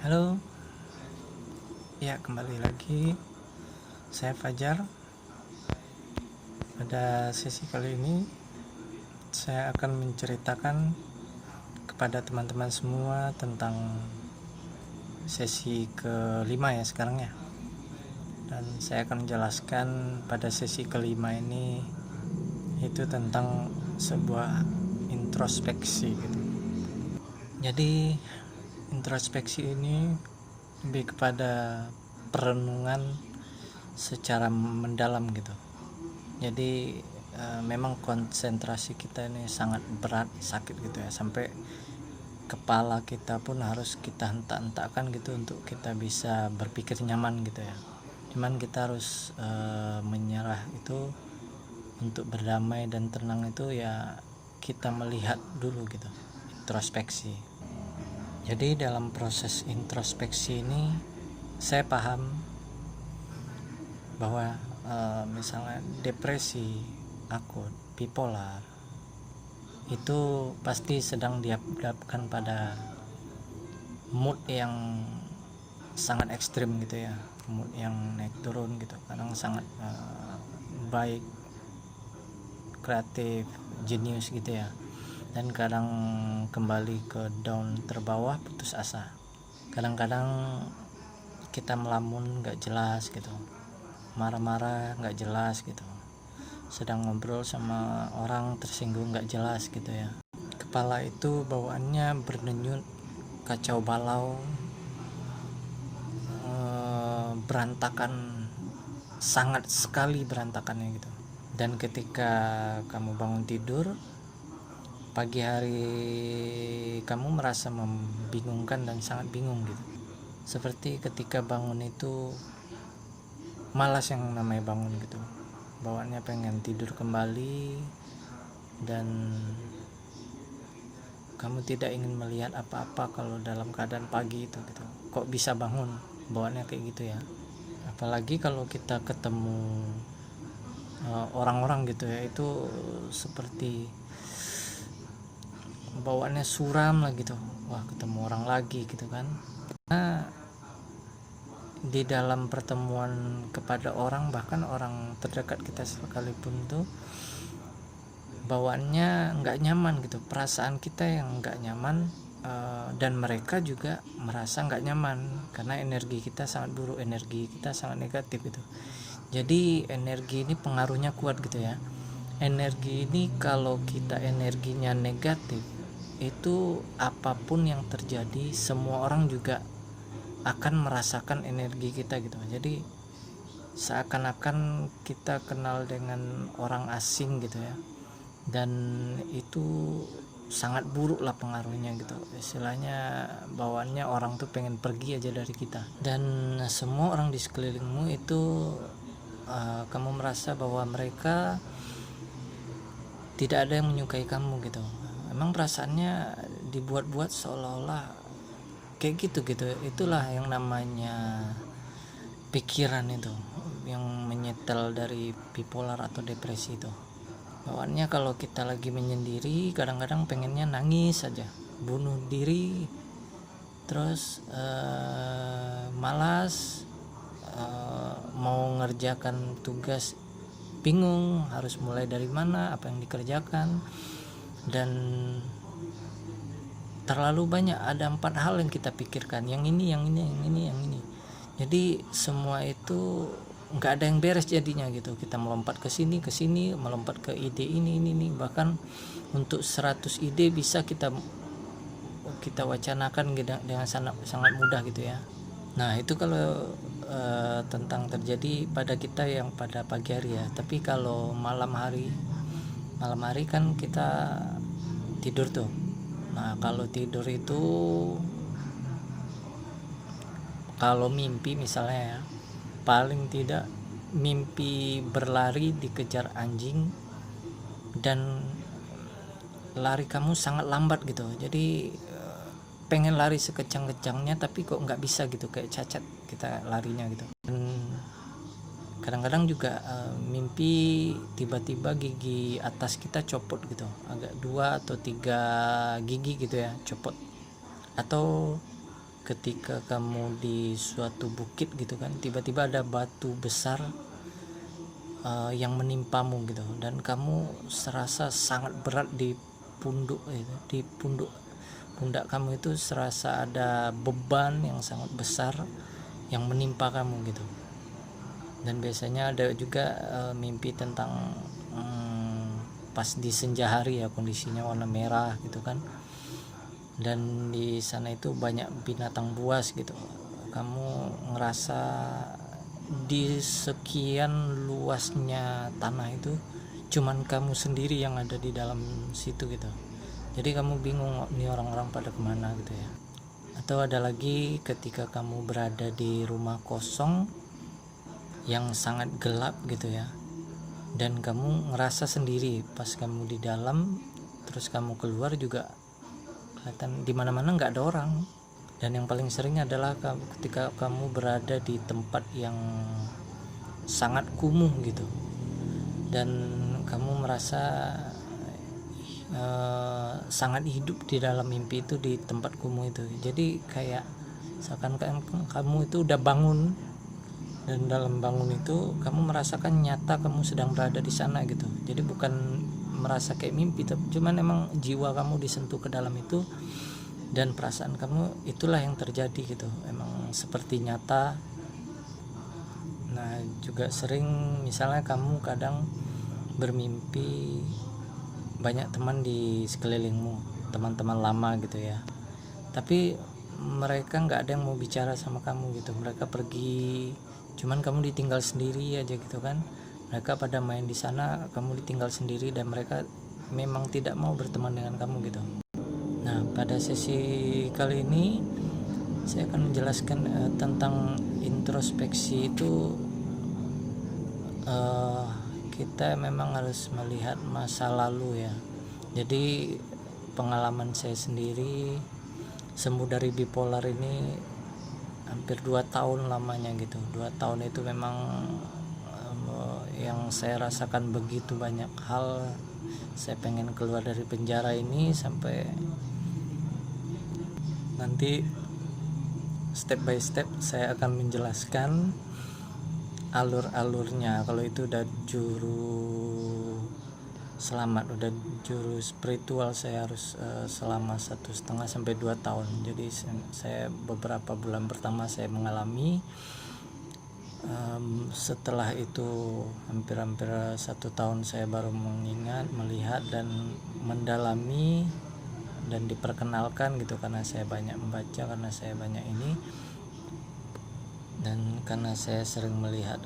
Halo, ya kembali lagi saya Fajar. Pada sesi kali ini saya akan menceritakan kepada teman-teman semua tentang sesi kelima ya sekarang ya. Dan saya akan menjelaskan pada sesi kelima ini itu tentang sebuah introspeksi gitu. Jadi introspeksi ini lebih kepada perenungan secara mendalam gitu. Jadi memang konsentrasi kita ini sangat berat, sakit gitu ya, sampai kepala kita pun harus kita hentak-hentakkan gitu untuk kita bisa berpikir nyaman gitu ya. Cuman kita harus menyerah itu untuk berdamai dan tenang itu ya, kita melihat dulu gitu, introspeksi. Jadi dalam proses introspeksi ini saya paham bahwa misalnya depresi akut, bipolar itu pasti sedang dihadapkan pada mood yang sangat ekstrim gitu ya, mood yang naik turun gitu, kadang sangat baik, kreatif, jenius gitu ya, dan kadang kembali ke down, terbawah, putus asa. Kadang-kadang kita melamun gak jelas gitu, marah-marah gak jelas gitu, sedang ngobrol sama orang tersinggung gak jelas gitu ya. Kepala itu bawaannya berdenyut, kacau balau, berantakan, sangat sekali berantakannya gitu. Dan ketika kamu bangun tidur pagi hari, kamu merasa membingungkan dan sangat bingung gitu, seperti ketika bangun itu malas yang namanya bangun gitu, bawaannya pengen tidur kembali, dan kamu tidak ingin melihat apa-apa kalau dalam keadaan pagi itu gitu. Kok bisa bangun, bawaannya kayak gitu ya. Apalagi kalau kita ketemu orang-orang gitu ya, itu seperti bawaannya suram lah gitu. Wah, ketemu orang lagi gitu kan. Nah, di dalam pertemuan kepada orang, bahkan orang terdekat kita sekalipun tuh bawaannya nggak nyaman gitu, perasaan kita yang nggak nyaman, dan mereka juga merasa nggak nyaman karena energi kita sangat buruk, energi kita sangat negatif gitu. Jadi energi ini pengaruhnya kuat gitu ya. Energi ini kalau kita energinya negatif, itu apapun yang terjadi semua orang juga akan merasakan energi kita gitu. Jadi seakan-akan kita kenal dengan orang asing gitu ya, dan itu sangat buruk lah pengaruhnya gitu. Istilahnya bawaannya orang tuh pengen pergi aja dari kita, dan semua orang di sekelilingmu itu kamu merasa bahwa mereka tidak ada yang menyukai kamu gitu. Emang perasaannya dibuat-buat seolah-olah kayak gitu. Itulah yang namanya pikiran itu yang menyetel dari bipolar atau depresi itu. Bawaannya kalau kita lagi menyendiri kadang-kadang pengennya nangis saja, bunuh diri, terus malas, mau ngerjakan tugas bingung harus mulai dari mana, apa yang dikerjakan, dan terlalu banyak, ada 4 hal yang kita pikirkan, yang ini. Jadi semua itu nggak ada yang beres jadinya gitu. Kita melompat ke sini, melompat ke ide ini, bahkan untuk 100 ide bisa kita wacanakan dengan sangat mudah gitu ya. Nah, itu kalau tentang terjadi pada kita yang pada pagi hari ya. Tapi kalau malam hari kan kita tidur tuh. Nah, kalau tidur itu, kalau mimpi misalnya ya, paling tidak mimpi berlari dikejar anjing dan lari kamu sangat lambat gitu. Jadi pengen lari sekejang-kejangnya tapi kok nggak bisa gitu, kayak cacat kita larinya gitu. Dan kadang-kadang juga mimpi tiba-tiba gigi atas kita copot gitu, agak 2 atau 3 gigi gitu ya, copot. Atau ketika kamu di suatu bukit gitu kan, tiba-tiba ada batu besar yang menimpamu gitu, dan kamu serasa sangat berat di pundak kamu itu, serasa ada beban yang sangat besar yang menimpa kamu gitu. Dan biasanya ada juga mimpi tentang pas di senja hari ya, kondisinya warna merah gitu kan, dan di sana itu banyak binatang buas gitu. Kamu ngerasa di sekian luasnya tanah itu cuman kamu sendiri yang ada di dalam situ gitu. Jadi kamu bingung nih orang-orang pada kemana gitu ya. Atau ada lagi ketika kamu berada di rumah kosong yang sangat gelap gitu ya, dan kamu ngerasa sendiri pas kamu di dalam, terus kamu keluar juga kelihatan di mana-mana nggak ada orang. Dan yang paling sering adalah ketika kamu berada di tempat yang sangat kumuh gitu, dan kamu merasa sangat hidup di dalam mimpi itu, di tempat kumuh itu. Jadi kayak seakan-akan kamu itu udah bangun, dan dalam bangun itu kamu merasakan nyata kamu sedang berada di sana gitu. Jadi bukan merasa kayak mimpi, tapi cuman emang jiwa kamu disentuh ke dalam itu, dan perasaan kamu itulah yang terjadi gitu, emang seperti nyata. Nah juga sering misalnya kamu kadang bermimpi banyak teman di sekelilingmu, teman-teman lama gitu ya, tapi mereka nggak ada yang mau bicara sama kamu gitu, mereka pergi, cuman kamu ditinggal sendiri aja gitu kan. Mereka pada main di sana, kamu ditinggal sendiri, dan mereka memang tidak mau berteman dengan kamu gitu. Nah pada sesi kali ini saya akan menjelaskan tentang introspeksi itu. Kita memang harus melihat masa lalu ya. Jadi pengalaman saya sendiri sembuh dari bipolar ini hampir 2 tahun lamanya gitu. 2 tahun itu memang yang saya rasakan begitu banyak hal. Saya pengen keluar dari penjara ini, sampai nanti step by step saya akan menjelaskan alur-alurnya. Kalau itu udah juru selamat, udah juru spiritual, saya harus selama 1,5 sampai 2 tahun. Jadi saya beberapa bulan pertama saya mengalami, setelah itu hampir 1 tahun saya baru mengingat, melihat, dan mendalami dan diperkenalkan gitu, karena saya banyak membaca, karena saya banyak ini, dan karena saya sering melihat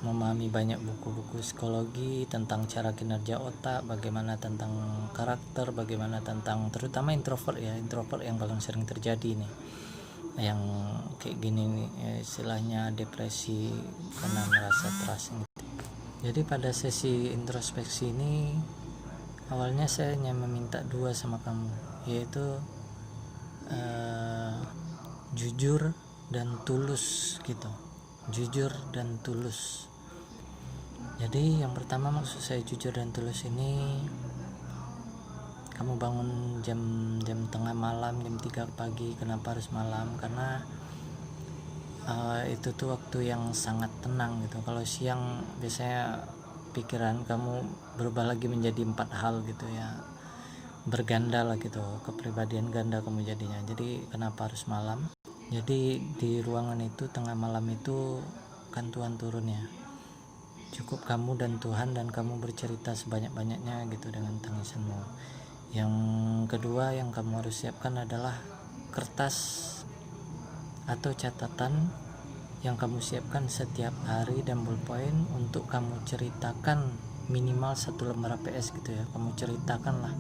memahami banyak buku-buku psikologi tentang cara kinerja otak, bagaimana tentang karakter, bagaimana tentang terutama introvert yang paling sering terjadi nih, yang kayak gini nih istilahnya depresi karena merasa terasing. Jadi pada sesi introspeksi ini awalnya saya hanya meminta 2 sama kamu, yaitu jujur dan tulus gitu. Jujur dan tulus. Jadi yang pertama maksud saya jujur dan tulus ini, kamu bangun jam tengah malam, jam 3 pagi. Kenapa harus malam? Karena itu tuh waktu yang sangat tenang gitu. Kalau siang biasanya pikiran kamu berubah lagi menjadi 4 hal gitu ya, berganda lah gitu, kepribadian ganda kamu jadinya. Jadi kenapa harus malam? Jadi di ruangan itu tengah malam itu kan Tuhan turun ya, cukup kamu dan Tuhan, dan kamu bercerita sebanyak-banyaknya gitu dengan tangisanmu. Yang kedua yang kamu harus siapkan adalah kertas atau catatan yang kamu siapkan setiap hari, dan ballpoint untuk kamu ceritakan minimal 1 lembar APS gitu ya. Kamu ceritakanlah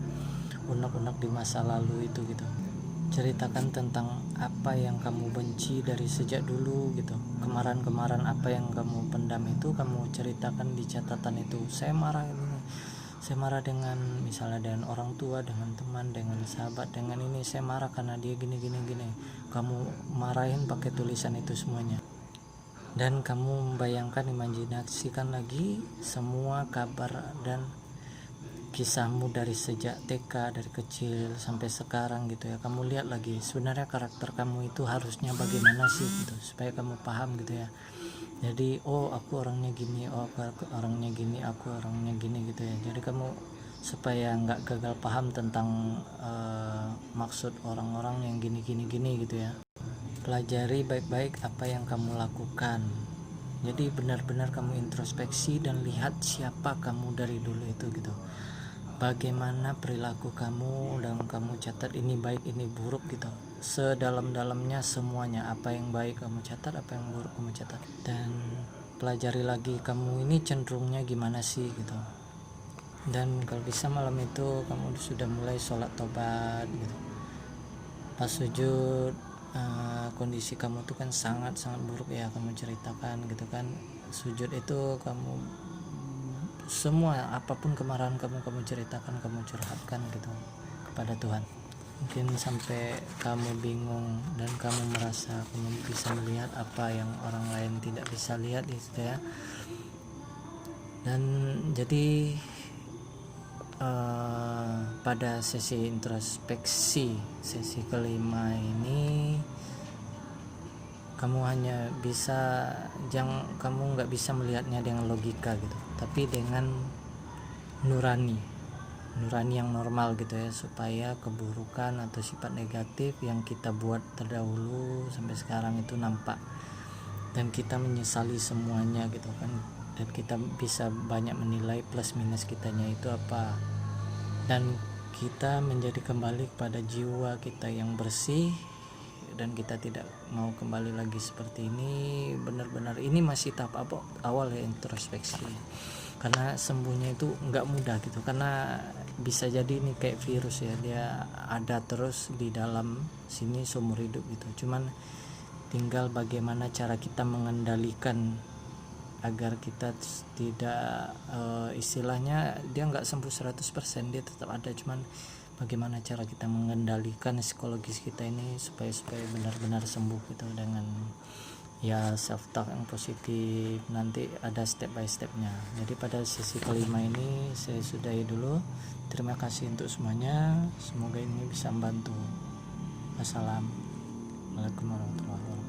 unek-unek di masa lalu itu gitu. Ceritakan tentang apa yang kamu benci dari sejak dulu gitu. Kemarahan apa yang kamu pendam itu kamu ceritakan di catatan itu. Saya marah dengan misalnya dengan orang tua, dengan teman, dengan sahabat, dengan ini saya marah karena dia gini. Kamu marahin pakai tulisan itu semuanya. Dan kamu membayangkan, imajinasikan lagi semua kabar dan kisahmu dari sejak TK, dari kecil sampai sekarang gitu ya, kamu lihat lagi sebenarnya karakter kamu itu harusnya bagaimana sih gitu, supaya kamu paham gitu ya. Jadi oh aku orangnya gini, oh aku orangnya gini, aku orangnya gini gitu ya. Jadi kamu supaya nggak gagal paham tentang maksud orang-orang yang gini gitu ya, pelajari baik-baik apa yang kamu lakukan. Jadi benar-benar kamu introspeksi dan lihat siapa kamu dari dulu itu gitu, bagaimana perilaku kamu, dan kamu catat ini baik ini buruk gitu, sedalam-dalamnya semuanya. Apa yang baik kamu catat, apa yang buruk kamu catat, dan pelajari lagi kamu ini cenderungnya gimana sih gitu. Dan kalau bisa malam itu kamu sudah mulai sholat tobat gitu, pas sujud kondisi kamu tuh kan sangat buruk ya, kamu ceritakan gitu kan. Sujud itu kamu semua apapun kemarahan kamu ceritakan, kamu curhatkan gitu kepada Tuhan. Mungkin sampai kamu bingung dan kamu merasa kamu bisa melihat apa yang orang lain tidak bisa lihat gitu ya. Dan jadi pada sesi introspeksi sesi kelima ini kamu hanya bisa kamu nggak bisa melihatnya dengan logika gitu, tapi dengan nurani yang normal gitu ya, supaya keburukan atau sifat negatif yang kita buat terdahulu sampai sekarang itu nampak dan kita menyesali semuanya gitu kan, dan kita bisa banyak menilai plus minus kitanya itu apa, dan kita menjadi kembali kepada jiwa kita yang bersih, dan kita tidak mau kembali lagi seperti ini. Benar-benar ini masih tahap awal ya, introspeksi, karena sembuhnya itu nggak mudah gitu, karena bisa jadi ini kayak virus ya, dia ada terus di dalam sini seumur hidup gitu. Cuman tinggal bagaimana cara kita mengendalikan agar kita tidak istilahnya dia nggak sembuh 100%, dia tetap ada, cuman bagaimana cara kita mengendalikan psikologis kita ini supaya benar-benar sembuh gitu, dengan ya self talk yang positif. Nanti ada step by stepnya. Jadi pada sesi kelima ini saya sudahi dulu. Terima kasih untuk semuanya, semoga ini bisa membantu. Wassalamualaikum warahmatullahi wabarakatuh.